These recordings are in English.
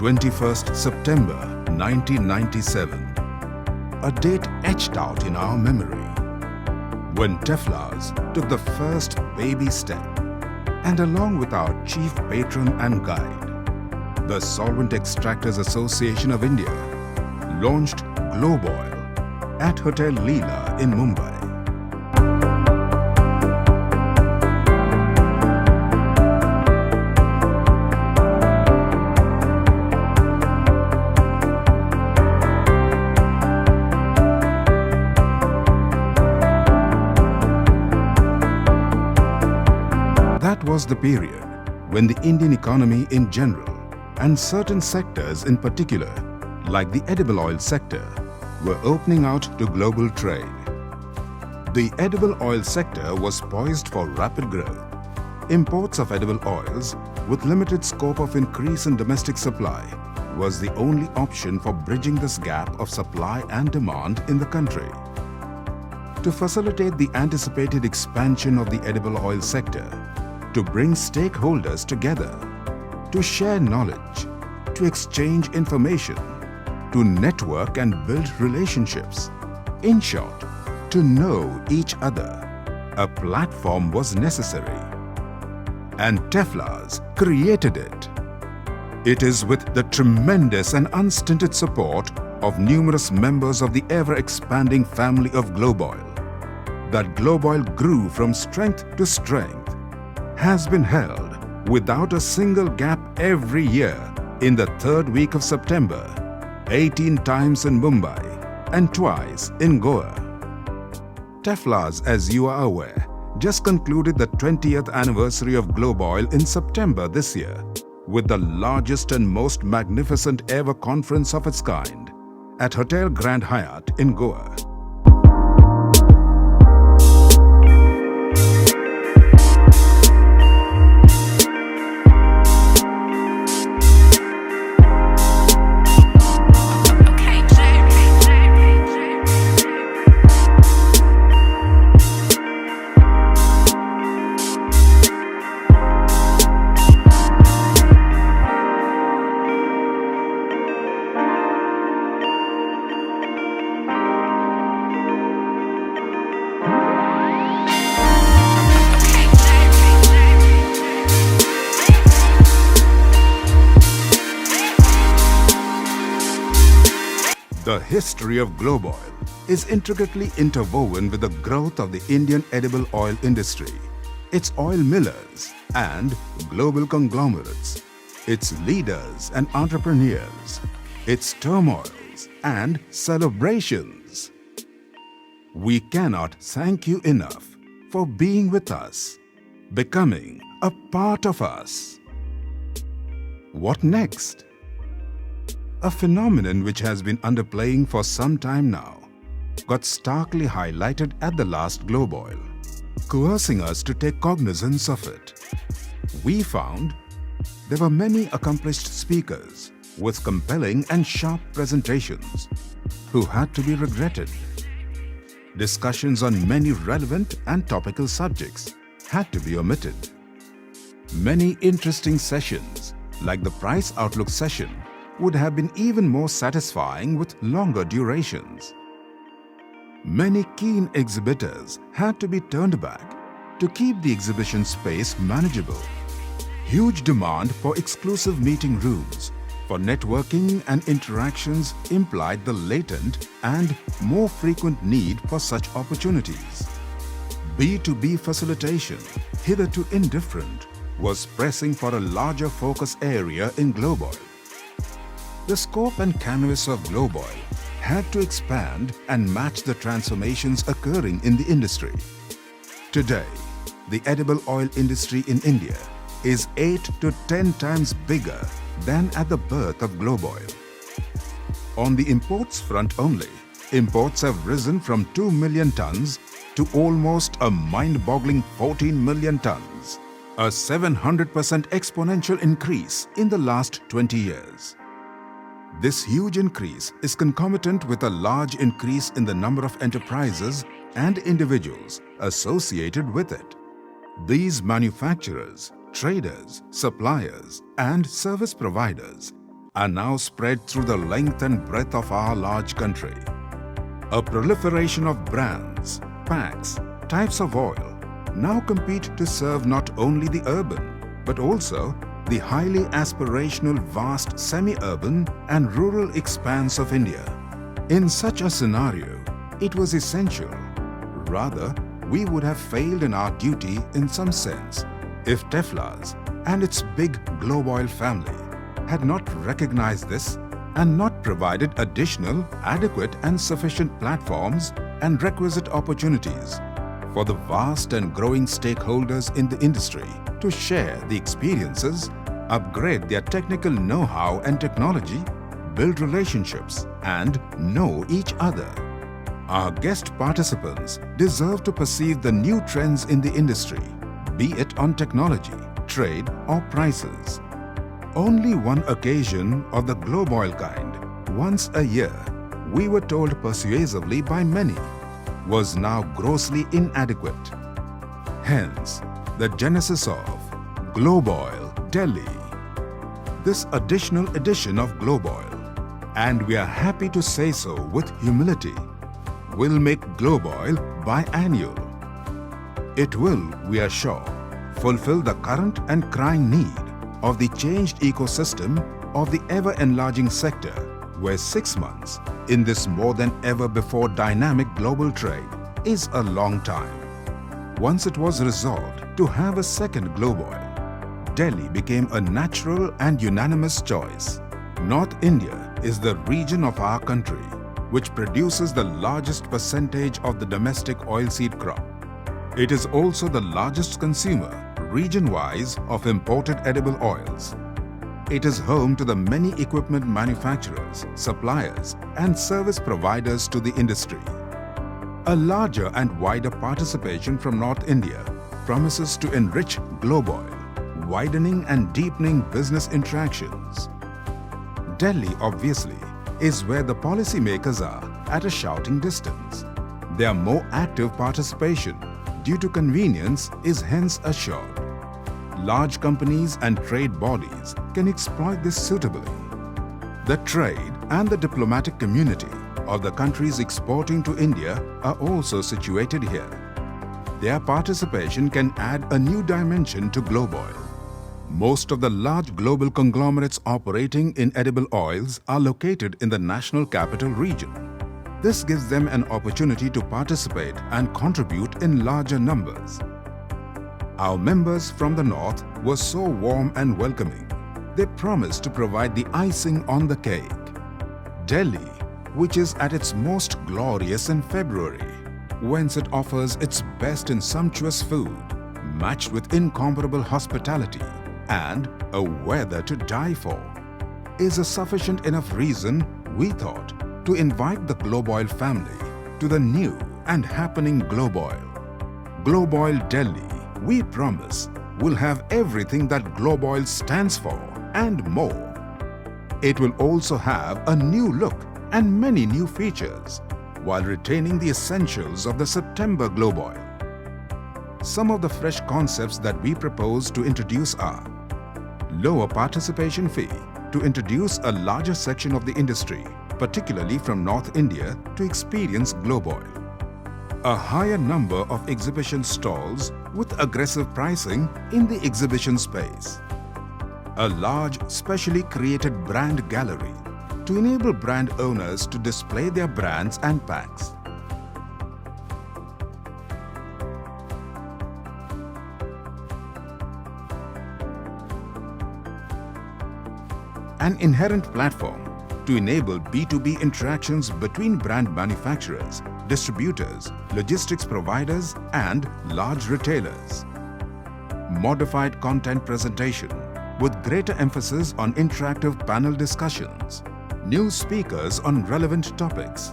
21st September 1997, a date etched out in our memory, when Teflas took the first baby step, and along with our chief patron and guide, the Solvent Extractors Association of India launched Globoil at Hotel Leela in Mumbai. That was the period when the Indian economy in general and certain sectors in particular, like the edible oil sector, were opening out to global trade. The edible oil sector was poised for rapid growth. Imports of edible oils with limited scope of increase in domestic supply was the only option for bridging this gap of supply and demand in the country. To facilitate the anticipated expansion of the edible oil sector, to bring stakeholders together, to share knowledge, to exchange information, to network and build relationships. In short, to know each other, a platform was necessary. And Teflas created it. It is with the tremendous and unstinted support of numerous members of the ever-expanding family of Globoil that Globoil grew from strength to strength, has been held without a single gap every year in the third week of September, 18 times in Mumbai and twice in Goa. Teflas, as you are aware, just concluded the 20th anniversary of Globoil in September this year with the largest and most magnificent ever conference of its kind at Hotel Grand Hyatt in Goa. The history of Globoil is intricately interwoven with the growth of the Indian edible oil industry, its oil millers and global conglomerates, its leaders and entrepreneurs, its turmoils and celebrations. We cannot thank you enough for being with us, becoming a part of us. What next? A phenomenon which has been underplaying for some time now got starkly highlighted at the last Globoil, coercing us to take cognizance of it. We found there were many accomplished speakers with compelling and sharp presentations who had to be regretted. Discussions on many relevant and topical subjects had to be omitted. Many interesting sessions, like the price outlook session, would have been even more satisfying with longer durations. Many keen exhibitors had to be turned back to keep the exhibition space manageable. Huge demand for exclusive meeting rooms for networking and interactions implied the latent and more frequent need for such opportunities. B2B facilitation, hitherto indifferent, was pressing for a larger focus area in Globoil. The scope and canvas of Globoil had to expand and match the transformations occurring in the industry. Today, the edible oil industry in India is 8 to 10 times bigger than at the birth of Globoil. On the imports front only, imports have risen from 2 million tons to almost a mind-boggling 14 million tons, a 700% exponential increase in the last 20 years. This huge increase is concomitant with a large increase in the number of enterprises and individuals associated with it. These manufacturers, traders, suppliers, and service providers are now spread through the length and breadth of our large country. A proliferation of brands, packs, types of oil now compete to serve not only the urban, but also the highly aspirational vast semi-urban and rural expanse of India. In such a scenario, it was essential, rather we would have failed in our duty in some sense if Tefla's and its big Globoil family had not recognized this and not provided additional, adequate and sufficient platforms and requisite opportunities for the vast and growing stakeholders in the industry to share the experiences, upgrade their technical know-how and technology, build relationships and know each other. Our guest participants deserve to perceive the new trends in the industry, be it on technology, trade or prices. Only one occasion of the Globoil kind, once a year, we were told persuasively by many, was now grossly inadequate. Hence, the genesis of Globoil Delhi. This additional edition of Globoil, and we are happy to say so with humility, will make Globoil biannual. It will, we are sure, fulfill the current and crying need of the changed ecosystem of the ever-enlarging sector, where 6 months in this more than ever before dynamic global trade is a long time. Once it was resolved to have a second Globoil, Delhi became a natural and unanimous choice. North India is the region of our country which produces the largest percentage of the domestic oilseed crop. It is also the largest consumer, region-wise, of imported edible oils. It is home to the many equipment manufacturers, suppliers and service providers to the industry. A larger and wider participation from North India promises to enrich Globoil, widening and deepening business interactions. Delhi, obviously, is where the policymakers are at a shouting distance. Their more active participation due to convenience is hence assured. Large companies and trade bodies can exploit this suitably. The trade and the diplomatic community of the countries exporting to India are also situated here. Their participation can add a new dimension to Globoil. Most of the large global conglomerates operating in edible oils are located in the national capital region. This gives them an opportunity to participate and contribute in larger numbers. Our members from the north were so warm and welcoming. They promised to provide the icing on the cake. Delhi, which is at its most glorious in February, whence it offers its best in sumptuous food, matched with incomparable hospitality and a weather to die for, is a sufficient enough reason, we thought, to invite the Globoil family to the new and happening Globoil. Globoil Delhi, we promise, will have everything that Globoil stands for and more. It will also have a new look and many new features while retaining the essentials of the September Globoil. Some of the fresh concepts that we propose to introduce are lower participation fee to introduce a larger section of the industry, particularly from North India, to experience Globoil. A higher number of exhibition stalls with aggressive pricing in the exhibition space. A large, specially created brand gallery to enable brand owners to display their brands and packs. An inherent platform to enable B2B interactions between brand manufacturers, distributors, logistics providers and large retailers. Modified content presentation with greater emphasis on interactive panel discussions, new speakers on relevant topics,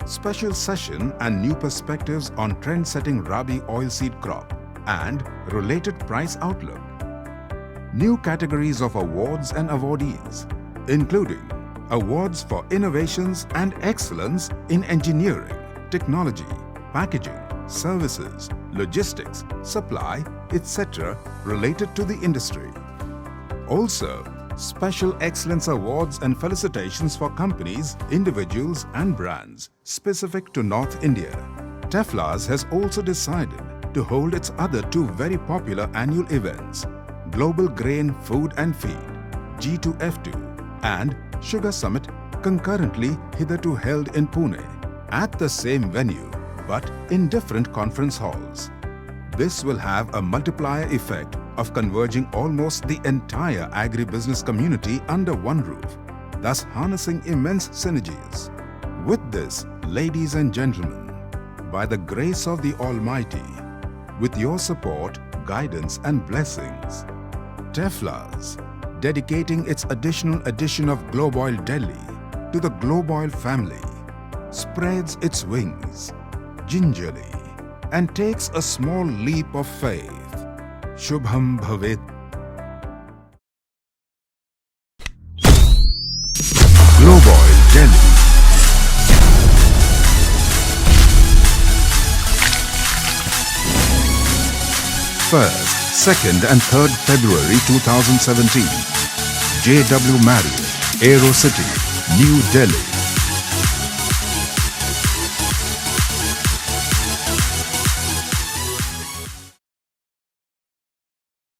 special session and new perspectives on trend-setting Rabi oilseed crop and related price outlook. New categories of awards and awardees, including awards for innovations and excellence in engineering, technology, packaging, services, logistics, supply, etc. related to the industry. Also, Special Excellence Awards and felicitations for companies, individuals and brands specific to North India. Tefla has also decided to hold its other two very popular annual events, Global Grain Food and Feed G2F2 and Sugar Summit, concurrently hitherto held in Pune at the same venue but in different conference halls. This will have a multiplier effect of converging almost the entire agribusiness community under one roof, thus harnessing immense synergies. With this, ladies and gentlemen, by the grace of the Almighty, with your support, guidance and blessings, Tefla's dedicating its additional edition of Globoil Delhi to the Globoil family, spreads its wings gingerly and takes a small leap of faith. Shubham Bhavet. Globoil Delhi. First, 2nd and 3rd February 2017. JW Marriott, Aero City, New Delhi.